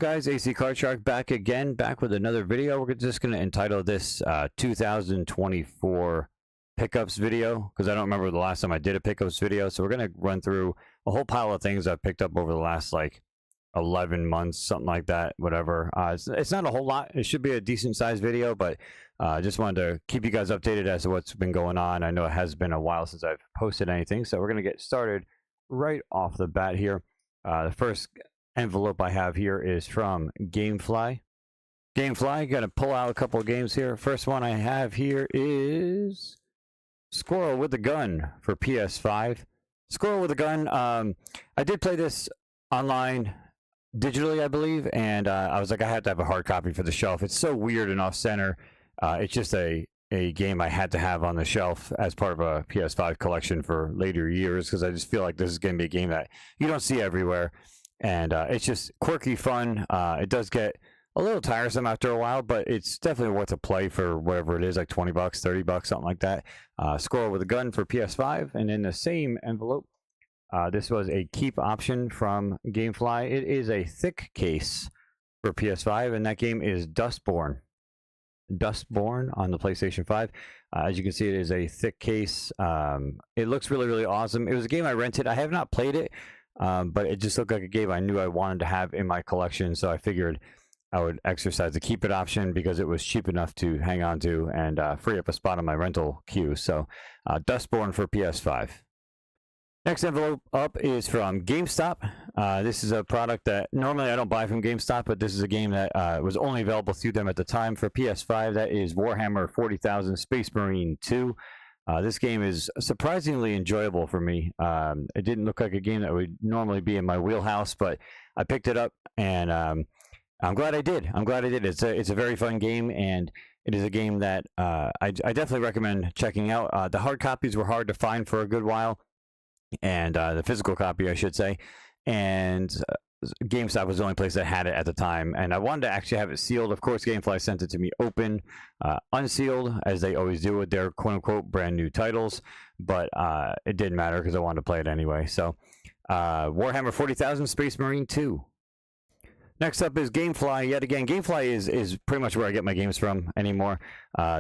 guys? ACCardShark back again, back with another video. We're just going to entitle this 2024 pickups video, because I don't remember the last time I did a pickups video. So we're going to run through a whole pile of things I've picked up over the last like 11 months, something like that, whatever. It's not a whole lot. It should be a decent sized video, but I just wanted to keep you guys updated as to what's been going on. I know it has been a while since I've posted anything, so we're going to get started right off the bat here. The first envelope I have here is from Gamefly. Gamefly, got to pull out a couple of games here. First one I have here is Squirrel with a Gun for PS5. Squirrel with a Gun. I did play this online digitally, I believe, and I was like, I had to have a hard copy for the shelf. It's so weird and off center. It's just a game I had to have on the shelf as part of a PS5 collection for later years, because I just feel like this is going to be a game that you don't see everywhere. And it's just quirky fun. It does get a little tiresome after a while, but it's definitely worth a play for whatever it is, like 20 bucks, 30 bucks, something like that. Squirrel with a Gun for PS5. And in the same envelope, this was a keep option from Gamefly. It is a thick case for PS5, and that game is Dustborn. Dustborn on the PlayStation 5. As you can see, it is a thick case. It looks really, really awesome. It was a game I rented. I have not played it. But it just looked like a game I knew I wanted to have in my collection, so I figured I would exercise the keep it option because it was cheap enough to hang on to and free up a spot on my rental queue. So Dustborn for PS5. Next envelope up is from GameStop. This is a product that normally I don't buy from GameStop, but this is a game that was only available through them at the time for PS5. That is Warhammer 40,000 Space Marine 2. This game is surprisingly enjoyable for me. It didn't look like a game that would normally be in my wheelhouse, but I picked it up, and I'm glad I did. It's a very fun game, and it is a game that I definitely recommend checking out. The hard copies were hard to find for a good while, and the physical copy, I should say, and GameStop was the only place that had it at the time, and I wanted to actually have it sealed. Of course, Gamefly sent it to me open, unsealed, as they always do with their quote-unquote brand new titles, but it didn't matter because I wanted to play it anyway. So Warhammer 40,000 Space Marine 2. Next up is Gamefly. Yet again, Gamefly is pretty much where I get my games from anymore.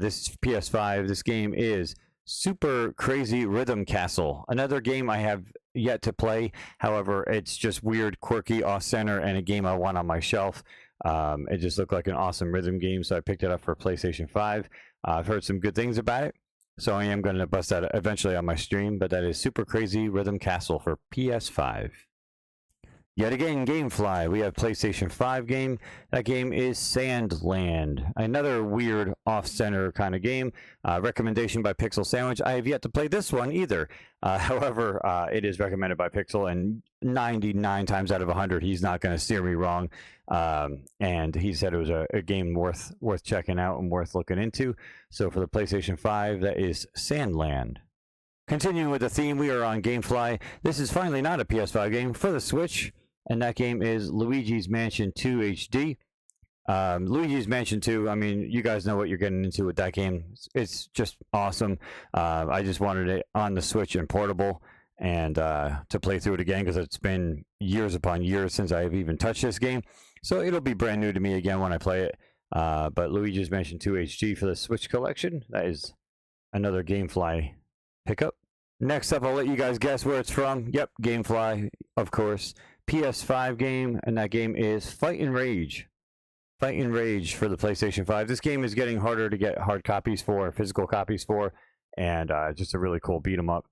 This is PS5. This game is Super Crazy Rhythm Castle, another game I have yet to play. However, it's just weird, quirky, off-center, and a game I want on my shelf. It just looked like an awesome rhythm game, so I picked it up for PlayStation 5. I've heard some good things about it, so I am going to bust that eventually on my stream, but that is Super Crazy Rhythm Castle for PS5. Yet again, Gamefly. We have PlayStation 5 game. That game is Sandland. Another weird off-center kind of game. Recommendation by Pixel Sandwich. I have yet to play this one either. However, it is recommended by Pixel, and 99 times out of 100, he's not going to steer me wrong. And he said it was a game worth checking out and worth looking into. So for the PlayStation 5, that is Sandland. Continuing with the theme, we are on Gamefly. This is finally not a PS5 game for the Switch, and that game is Luigi's Mansion 2 HD. Luigi's Mansion 2, I mean, you guys know what you're getting into with that game. It's just awesome. I just wanted it on the Switch and portable, and to play through it again, because it's been years upon years since I've even touched this game. So it'll be brand new to me again when I play it. But Luigi's Mansion 2 HD for the Switch collection, that is another Gamefly pickup. Next up, I'll let you guys guess where it's from. Yep, Gamefly, of course. PS5 game, and that game is Fight and Rage. Fight and Rage for the PlayStation 5. This game is getting harder to get hard copies for, physical copies for, and just a really cool beat 'em up.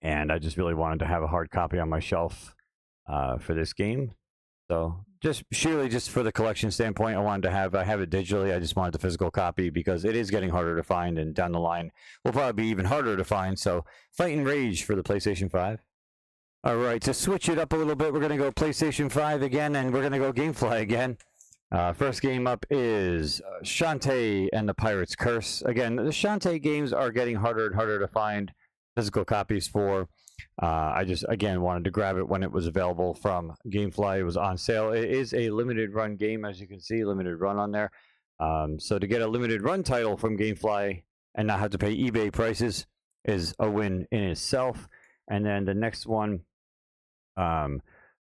And I just really wanted to have a hard copy on my shelf for this game. So just for the collection standpoint, I have it digitally. I just wanted the physical copy because it is getting harder to find, and down the line will probably be even harder to find. So Fight and Rage for the PlayStation 5. All right, to switch it up a little bit, we're going to go PlayStation 5 again, and we're going to go Gamefly again. First game up is Shantae and the Pirate's Curse. Again, the Shantae games are getting harder and harder to find physical copies for. I just, again, wanted to grab it when it was available from Gamefly. It was on sale. It is a limited run game, as you can see, limited run on there. So to get a limited run title from Gamefly and not have to pay eBay prices is a win in itself. And then the next one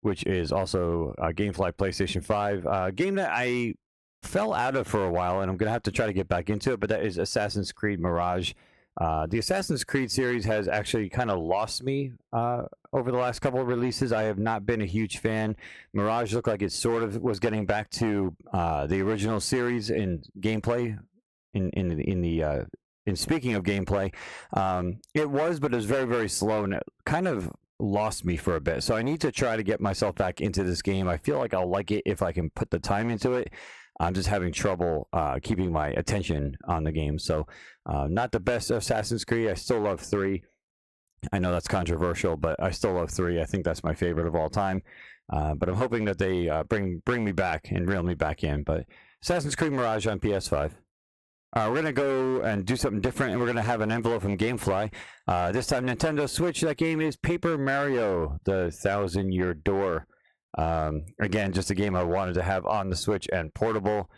which is also GameFly PlayStation 5. Game that I fell out of for a while, and I'm going to have to try to get back into it, but that is Assassin's Creed Mirage. The Assassin's Creed series has actually kind of lost me over the last couple of releases. I have not been a huge fan. Mirage looked like it sort of was getting back to the original series in gameplay. In speaking of gameplay, it was, but it was very, very slow, and it kind of lost me for a bit. So I need to try to get myself back into this game. I feel like I'll like it if I can put the time into it. I'm just having trouble keeping my attention on the game. So not the best Assassin's Creed. I still love 3. I know that's controversial, but I still love 3. I think that's my favorite of all time. But I'm hoping that they bring me back and reel me back in. But Assassin's Creed Mirage on PS5. We're going to go and do something different, and we're going to have an envelope from GameFly. This time, Nintendo Switch. That game is Paper Mario, the 1,000-Year Door. Again, just a game I wanted to have on the Switch and portable.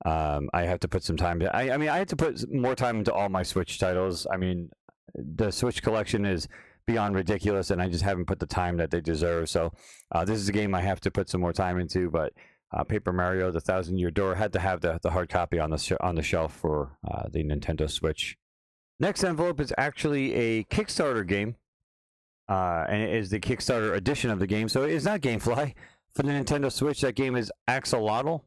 I have to put some time. I mean, I had to put more time into all my Switch titles. I mean, the Switch collection is beyond ridiculous, and I just haven't put the time that they deserve. So this is a game I have to put some more time into, but Paper Mario, the 1,000-Year Door, had to have the hard copy on the shelf for the Nintendo Switch. Next envelope is actually a Kickstarter game, and it is the Kickstarter edition of the game. So it is not GameFly for the Nintendo Switch. That game is Axolotl.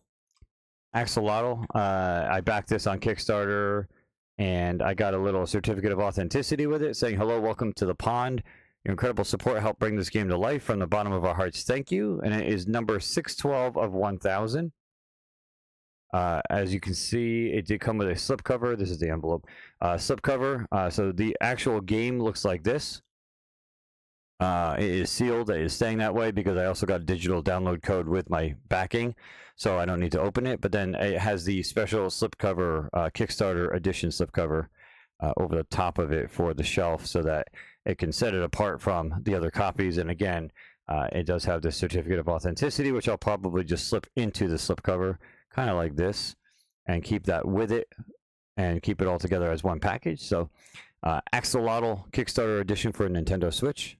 I backed this on Kickstarter, and I got a little certificate of authenticity with it, saying, "Hello, welcome to the pond. Your incredible support helped bring this game to life. From the bottom of our hearts, thank you." And it is number 612 of 1,000. As you can see, it did come with a slipcover. This is the envelope. Slipcover. So the actual game looks like this. It is sealed. It is staying that way because I also got a digital download code with my backing, so I don't need to open it. But then it has the special slipcover, Kickstarter edition slipcover over the top of it for the shelf, so that it can set it apart from the other copies. And again, it does have this certificate of authenticity, which I'll probably just slip into the slipcover, kind of like this, and keep that with it, and keep it all together as one package. So, Axolotl Kickstarter edition for Nintendo Switch.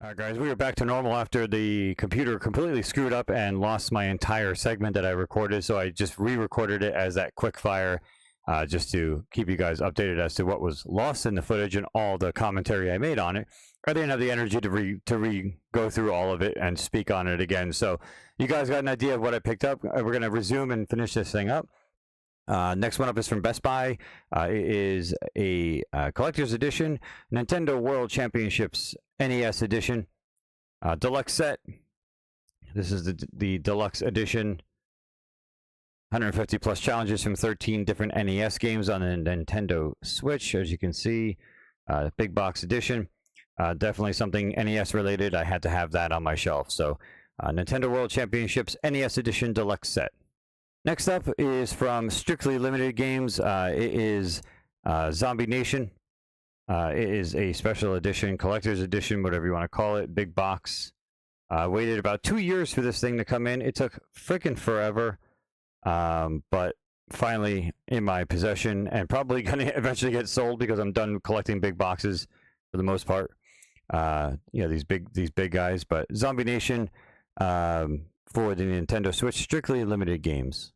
Alright guys, we are back to normal after the computer completely screwed up and lost my entire segment that I recorded, so I just re-recorded it as that quick fire, just to keep you guys updated as to what was lost in the footage and all the commentary I made on it. I didn't have the energy to go through all of it and speak on it again, so you guys got an idea of what I picked up. We're going to resume and finish this thing up. Next one up is from Best Buy. It is a collector's edition, Nintendo World Championships NES edition, deluxe set. This is the deluxe edition. 150 plus challenges from 13 different NES games on the Nintendo Switch, as you can see. Big box edition. Definitely something NES related. I had to have that on my shelf. So, Nintendo World Championships NES edition deluxe set. Next up is from Strictly Limited Games. It is Zombie Nation. It is a special edition, collector's edition, whatever you want to call it, big box. Waited about 2 years for this thing to come in. It took freaking forever, but finally in my possession, and probably going to eventually get sold because I'm done collecting big boxes for the most part. These big guys. But Zombie Nation for the Nintendo Switch, Strictly Limited Games.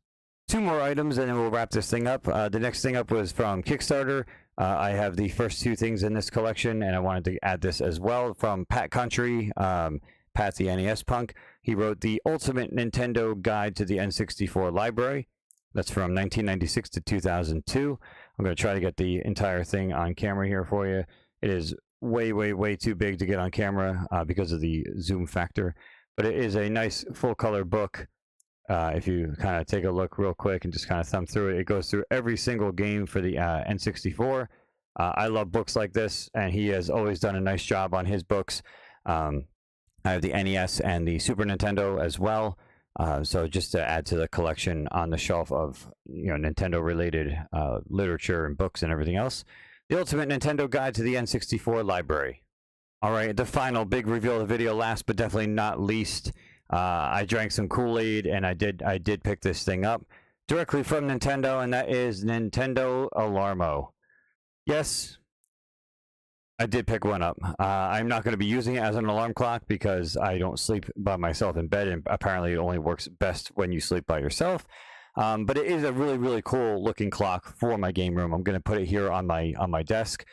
2 more items and then we'll wrap this thing up. The next thing up was from Kickstarter. I have the first 2 things in this collection, and I wanted to add this as well from Pat Country, Pat the NES Punk. He wrote the Ultimate Nintendo Guide to the N64 Library. That's from 1996 to 2002. I'm going to try to get the entire thing on camera here for you. It is way, way, way too big to get on camera because of the zoom factor. But it is a nice full-color book. If you kind of take a look real quick and just kind of thumb through it, it goes through every single game for the N64, I love books like this, and he has always done a nice job on his books. I have the NES and the Super Nintendo as well. So just to add to the collection on the shelf of Nintendo related literature and books and everything else. The Ultimate Nintendo Guide to the N64 Library. All right, the final big reveal of the video, last but definitely not least. I drank some Kool-Aid, and I did pick this thing up directly from Nintendo, and that is Nintendo Alarmo. Yes, I did pick one up. I'm not going to be using it as an alarm clock because I don't sleep by myself in bed, and apparently it only works best when you sleep by yourself. But it is a really, really cool looking clock for my game room. I'm going to put it here on my desk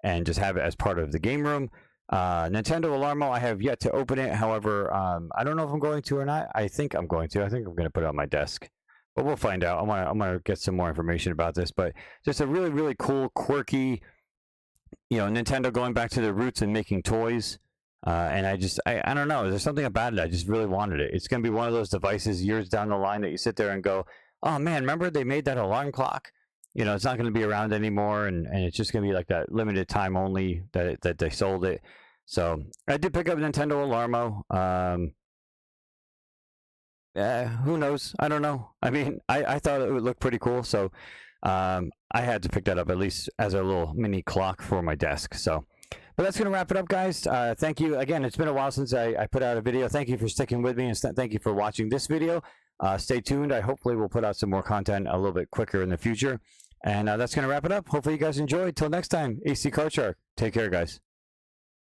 and just have it as part of the game room. Nintendo Alarmo, I have yet to open it. However, I don't know if I'm going to or not. I think I'm going to. I think I'm going to put it on my desk. But we'll find out. I'm gonna get some more information about this. But just a really, really cool, quirky, Nintendo going back to their roots and making toys. And I don't know. There's something about it. I just really wanted it. It's gonna be one of those devices years down the line that you sit there and go, oh man, remember they made that alarm clock? It's not going to be around anymore, and it's just going to be like that limited time only that they sold it. So I did pick up Nintendo Alarmo. Who knows? I don't know. I mean, I thought it would look pretty cool, so I had to pick that up at least as a little mini clock for my desk. So, but that's going to wrap it up, guys. Thank you again. It's been a while since I put out a video. Thank you for sticking with me, and thank you for watching this video. Stay tuned. I hopefully will put out some more content a little bit quicker in the future. And that's going to wrap it up. Hopefully you guys enjoyed. Till next time, ACCardShark. Take care, guys.